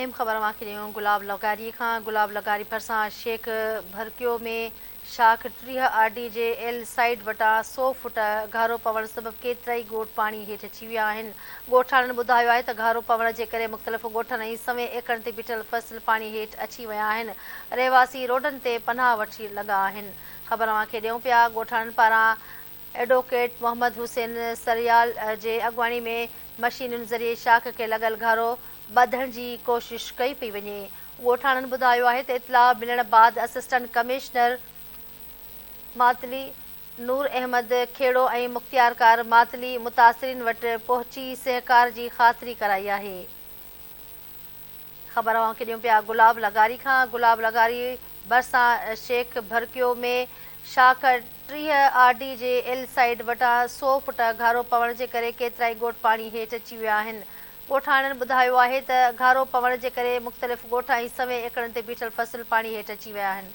अहम ख़बर मां गुलाब लगारी खां गुलाब लगारी भरिसां शेख भरकियो में शाख 30 आरडी जे एल साइड वटां 100 फुट घारो पवण सबबि केतिरा ई ॻोठ पाणी हेठि अची विया आहिनि। ॻोठाणनि ॿुधायो आहे त घारो पवण जे करे मुख़्तलिफ़ ॻोठनि ऐं सवें एकड़ ते बीठल फसल पाणी हेठि अची विया आहिनि। रहवासी रोडनि ते पनाह वठी लॻा आहिनि। ख़बर मां ॾियूं पिया ॻोठाणनि पारां एडवोकेट मोहम्मद हुसैन सरियाल जे अॻुवाणी में मशीनुनि ज़रिए शाख खे लॻल घारो ॿधण जी कोशिश कई पई वञे। ॻोठाणनि ॿुधायो आहे त इतलाह मिलण बाद असिस्टेंट कमिश्नर मातली नूर अहमद खेड़ो ऐं मुख़्तियारकार मातली मुतासिरीन वटि पहुची सहकार जी ख़ातिरी कराई आहे। ख़बर ॾियूं पिया गुलाब लगारी खां गुलाब लगारी भरिसां शेख भरकियो में शाख 30 आरडी जे एल साइड वटां 100 फुट घारो पवण जे करे केतिरा ई ॻोठ पाणी हेठि अची विया आहिनि। ॻोठाणनि ॿुधायो आहे त घारो पवण जे करे मुख़्तलिफ़ ॻोठ ऐं सवें एकड़नि ते बीठल फसल पाणी हेठि अची विया आहिनि।